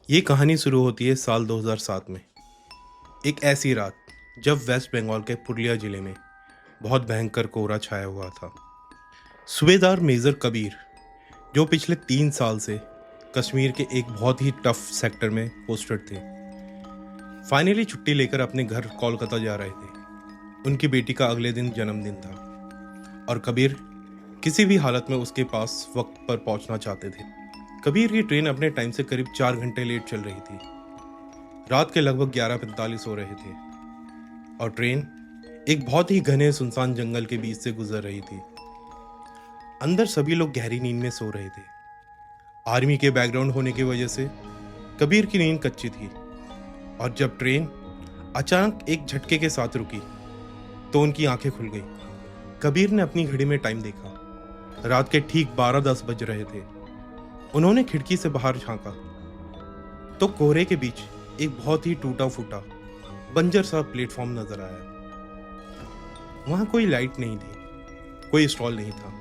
ये कहानी शुरू होती है साल 2007 में। एक ऐसी रात जब वेस्ट बंगाल के पुरुलिया जिले में बहुत भयंकर कोहरा छाया हुआ था। सूबेदार मेजर कबीर, जो पिछले 3 साल से कश्मीर के एक बहुत ही टफ सेक्टर में पोस्टेड थे, फाइनली छुट्टी लेकर अपने घर कोलकाता जा रहे थे। उनकी बेटी का अगले दिन जन्मदिन था और कबीर किसी भी हालत में उसके पास वक्त पर पहुंचना चाहते थे। कबीर की ट्रेन अपने टाइम से करीब 4 घंटे लेट चल रही थी। रात के लगभग 11:45 हो रहे थे और ट्रेन एक बहुत ही घने सुनसान जंगल के बीच से गुजर रही थी। अंदर सभी लोग गहरी नींद में सो रहे थे। आर्मी के बैकग्राउंड होने की वजह से कबीर की नींद कच्ची थी और जब ट्रेन अचानक एक झटके के साथ रुकी तो उनकी आंखें खुल गई। कबीर ने अपनी घड़ी में टाइम देखा। रात के ठीक 12:10 बज रहे थे। उन्होंने खिड़की से बाहर झांका तो कोहरे के बीच एक बहुत ही टूटा फूटा बंजर सा प्लेटफॉर्म नजर आया। वहां कोई लाइट नहीं थी, कोई स्टॉल नहीं था,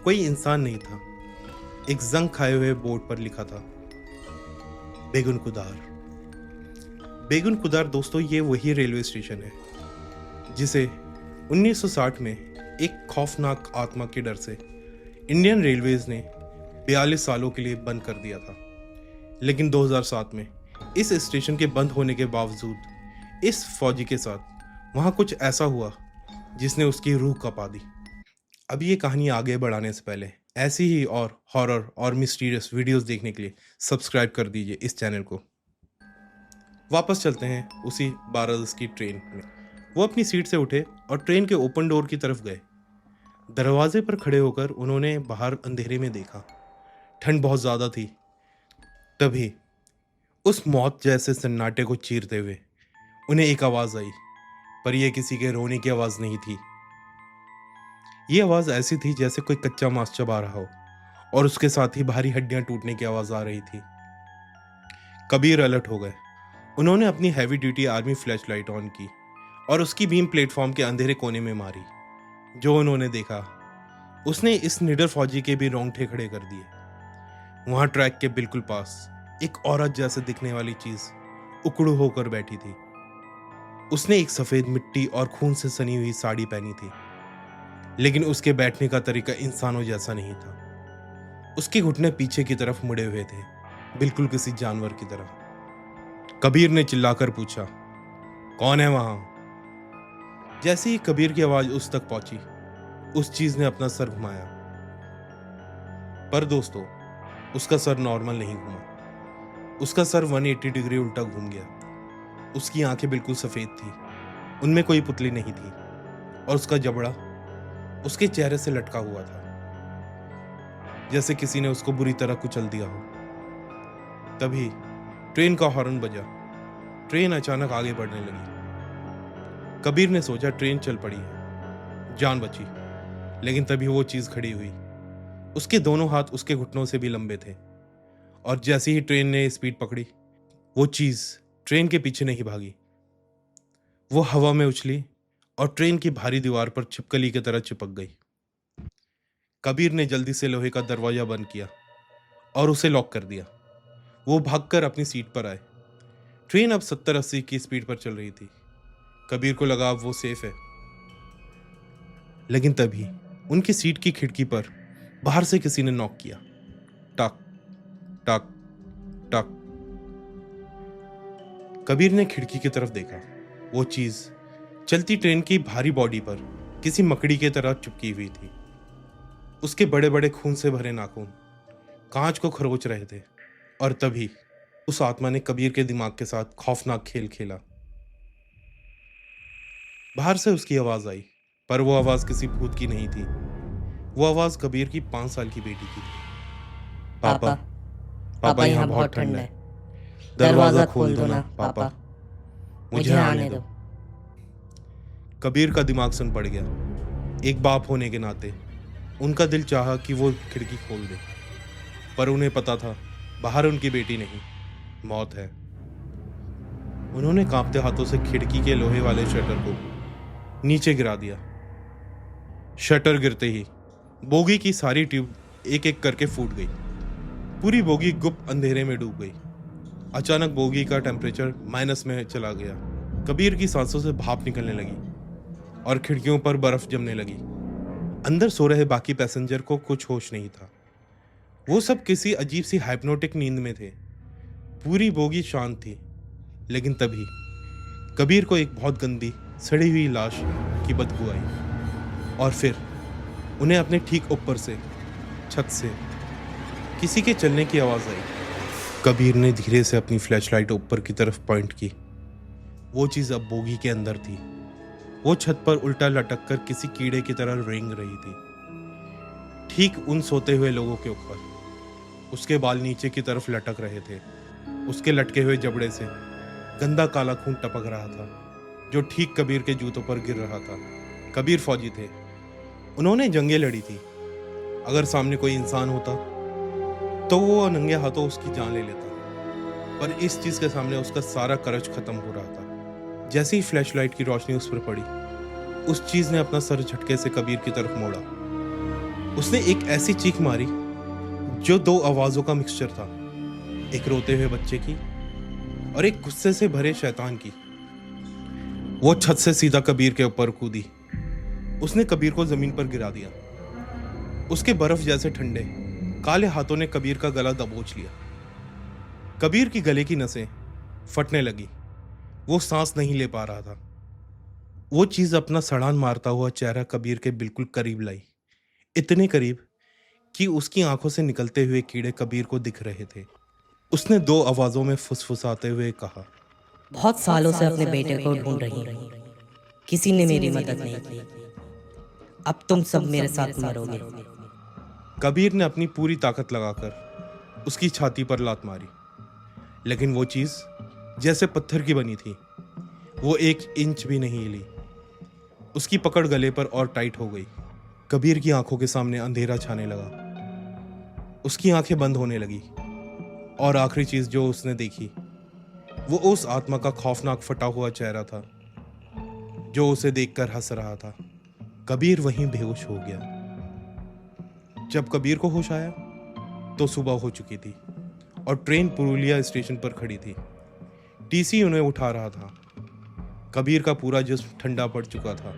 कोई इंसान नहीं था। एक जंग खाए हुए बोर्ड पर लिखा था बेगुन कुदार। बेगुन कुदार दोस्तों, ये वही रेलवे स्टेशन है जिसे 1960 में एक खौफनाक आत्मा के डर से इंडियन रेलवेज ने 42 सालों के लिए बंद कर दिया था। लेकिन 2007 में इस स्टेशन के बंद होने के बावजूद इस फौजी के साथ वहां कुछ ऐसा हुआ जिसने उसकी रूह कपा दी। अब ये कहानी आगे बढ़ाने से पहले ऐसी ही और हॉरर और मिस्टीरियस वीडियोस देखने के लिए सब्सक्राइब कर दीजिए इस चैनल को। वापस चलते हैं उसी 12:10 की ट्रेन में। वो अपनी सीट से उठे और ट्रेन के ओपन डोर की तरफ गए। दरवाजे पर खड़े होकर उन्होंने बाहर अंधेरे में देखा। ठंड बहुत ज़्यादा थी। तभी उस मौत जैसे सन्नाटे को चीरते हुए उन्हें एक आवाज़ आई, पर यह किसी के रोने की आवाज़ नहीं थी। ये आवाज़ ऐसी थी जैसे कोई कच्चा मांस चबा रहा हो और उसके साथ ही भारी हड्डियां टूटने की आवाज़ आ रही थी। कबीर अलर्ट हो गए। उन्होंने अपनी heavy duty army flash light on की और उसकी बीम प्लेटफॉर्म के अंधेरे कोने में मारी। जो उन्होंने देखा उसने इस निडर फौजी के भी रोंगटे खड़े कर दिए। वहां ट्रैक के बिल्कुल पास एक औरत जैसे दिखने वाली चीज उकड़ू होकर बैठी थी। उसने एक सफेद मिट्टी और खून से सनी हुई साड़ी पहनी थी, लेकिन उसके बैठने का तरीका इंसानों जैसा नहीं था। उसके घुटने पीछे की तरफ मुड़े हुए थे, बिल्कुल किसी जानवर की तरह। कबीर ने चिल्लाकर पूछा, कौन है वहां? जैसे ही कबीर की आवाज उस तक पहुंची, उस चीज ने अपना सर घुमाया। पर दोस्तों, उसका सर नॉर्मल नहीं घुमा। उसका सर 180 डिग्री उल्टा घूम गया। उसकी आंखें बिल्कुल सफेद थी, उनमें कोई पुतली नहीं थी और उसका जबड़ा उसके चेहरे से लटका हुआ था, जैसे किसी ने उसको बुरी तरह कुचल दिया हो। तभी ट्रेन का हॉर्न बजा। ट्रेन अचानक आगे बढ़ने लगी। कबीर ने सोचा ट्रेन चल पड़ी है, जान बची। लेकिन तभी वो चीज खड़ी हुई। उसके दोनों हाथ उसके घुटनों से भी लंबे थे और जैसे ही ट्रेन ने स्पीड पकड़ी, वो चीज ट्रेन के पीछे नहीं भागी। वो हवा में उछली और ट्रेन की भारी दीवार पर छिपकली की तरह चिपक गई। कबीर ने जल्दी से लोहे का दरवाजा बंद किया और उसे लॉक कर दिया। वो भागकर अपनी सीट पर आए। ट्रेन अब 70-80 की स्पीड पर चल रही थी। कबीर को लगा अब वो सेफ है। लेकिन तभी उनकी सीट की खिड़की पर बाहर से किसी ने नॉक किया। टक टक टक। कबीर ने खिड़की की तरफ देखा। वो चीज चलती ट्रेन की भारी बॉडी पर किसी मकड़ी की तरह चिपकी हुई थी। उसके बड़े बड़े खून से भरे नाखून कांच को खरोच रहे थे। और तभी उस आत्मा ने कबीर के दिमाग के साथ खौफनाक खेल खेला। बाहर से उसकी आवाज आई, पर वो आवाज किसी भूत की नहीं थी। वो आवाज कबीर की 5 साल की बेटी की थी। पापा, पापा यहाँ बहुत ठंड है। दरवाजा खोल दो ना पापा, मुझे आने दो। कबीर का दिमाग सुन पड़ गया। एक बाप होने के नाते उनका दिल चाहा कि वो खिड़की खोल दे, पर उन्हें पता था बाहर उनकी बेटी नहीं, मौत है। उन्होंने कांपते हाथों से खिड़की के लोहे वाले शटर को नीचे गिरा दिया। शटर गिरते ही बोगी की सारी ट्यूब एक एक करके फूट गई। पूरी बोगी गुप्त अंधेरे में डूब गई। अचानक बोगी का टेम्परेचर माइनस में चला गया। कबीर की सांसों से भाप निकलने लगी और खिड़कियों पर बर्फ जमने लगी। अंदर सो रहे बाकी पैसेंजर को कुछ होश नहीं था। वो सब किसी अजीब सी हाइप्नोटिक नींद में थे। पूरी बोगी शांत थी। लेकिन तभी कबीर को एक बहुत गंदी सड़ी हुई लाश की बदबू आई और फिर उन्हें अपने ठीक ऊपर से छत से किसी के चलने की आवाज़ आई। कबीर ने धीरे से अपनी फ्लैशलाइट ऊपर की तरफ पॉइंट की। वो चीज़ अब बोगी के अंदर थी। वो छत पर उल्टा लटक कर किसी कीड़े की तरह रेंग रही थी, ठीक उन सोते हुए लोगों के ऊपर। उसके बाल नीचे की तरफ लटक रहे थे। उसके लटके हुए जबड़े से गंदा काला खून टपक रहा था, जो ठीक कबीर के जूतों पर गिर रहा था। कबीर फौजी थे। उन्होंने जंगें लड़ी थी। अगर सामने कोई इंसान होता तो वो नंगे हाथों उसकी जान ले लेता, पर इस चीज के सामने उसका सारा करज खत्म हो रहा था। जैसे ही फ्लैशलाइट की रोशनी उस पर पड़ी, उस चीज ने अपना सर झटके से कबीर की तरफ मोड़ा। उसने एक ऐसी चीख मारी जो दो आवाजों का मिक्सचर था, एक रोते हुए बच्चे की और एक गुस्से से भरे शैतान की। वो छत से सीधा कबीर के ऊपर कूदी। उसने कबीर को जमीन पर गिरा दिया। उसके बर्फ जैसे ठंडे काले हाथों ने कबीर का गला दबोच लिया। कबीर की गले की नसें फटने लगी। वो सांस नहीं ले पा रहा था। वो चीज अपना सड़ान मारता हुआ चेहरा कबीर के बिल्कुल करीब लाई, इतने करीब कि उसकी आंखों से निकलते हुए कीड़े कबीर को दिख रहे थे। उसने दो आवाजों में फुसफुसाते हुए कहा, बहुत सालों से अपने बेटे को ढूंढ रही हूँ, किसी ने मेरी मदद नहीं की। अब तुम सब मेरे साथ मरोगे। कबीर ने अपनी पूरी ताकत लगाकर उसकी छाती पर लात मारी, लेकिन वो चीज जैसे पत्थर की बनी थी। वो 1 इंच भी नहीं हिली। उसकी पकड़ गले पर और टाइट हो गई। कबीर की आंखों के सामने अंधेरा छाने लगा। उसकी आंखें बंद होने लगी और आखिरी चीज जो उसने देखी वो उस आत्मा का खौफनाक फटा हुआ चेहरा था, जो उसे देखकर हंस रहा था। कबीर वहीं बेहोश हो गया। जब कबीर को होश आया तो सुबह हो चुकी थी और ट्रेन पुरुलिया स्टेशन पर खड़ी थी। टीसी उन्हें उठा रहा था। कबीर का पूरा जिस्म ठंडा पड़ चुका था।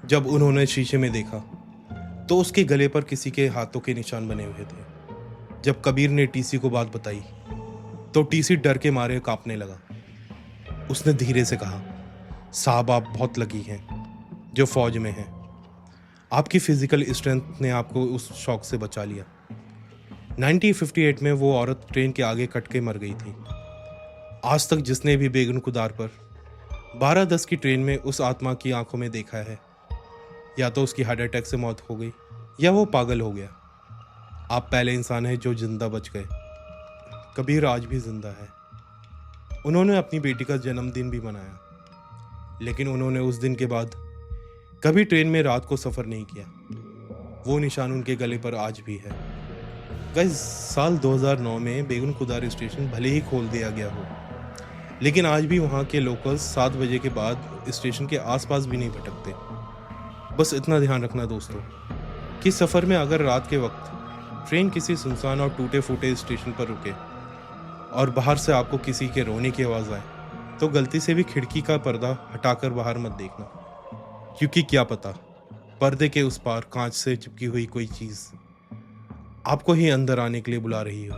जब उन्होंने शीशे में देखा तो उसके गले पर किसी के हाथों के निशान बने हुए थे। जब कबीर ने टीसी को बात बताई तो टीसी डर के मारे कांपने लगा। उसने धीरे से कहा, साहब आप बहुत लकी हैं जो फौज में हैं। आपकी फिजिकल स्ट्रेंथ ने आपको उस शौक से बचा लिया। 1958 में वो औरत ट्रेन के आगे कट के मर गई थी। आज तक जिसने भी बेगुन कुदार पर 12:10 की ट्रेन में उस आत्मा की आंखों में देखा है, या तो उसकी हार्ट अटैक से मौत हो गई या वो पागल हो गया। आप पहले इंसान हैं जो जिंदा बच गए। कबीर आज भी जिंदा है। उन्होंने अपनी बेटी का जन्मदिन भी मनाया, लेकिन उन्होंने उस दिन के बाद कभी ट्रेन में रात को सफ़र नहीं किया। वो निशान उनके गले पर आज भी है। गाइस, साल 2009 में बेगुन कुदार स्टेशन भले ही खोल दिया गया हो, लेकिन आज भी वहाँ के लोकल्स 7 बजे के बाद स्टेशन के आसपास भी नहीं भटकते। बस इतना ध्यान रखना दोस्तों कि सफ़र में अगर रात के वक्त ट्रेन किसी सुनसान और टूटे फूटे स्टेशन पर रुके और बाहर से आपको किसी के रोने की आवाज़ आए, तो गलती से भी खिड़की का पर्दा हटाकर बाहर मत देखना, क्योंकि क्या पता पर्दे के उस पार कांच से चिपकी हुई कोई चीज़ आपको ही अंदर आने के लिए बुला रही हो।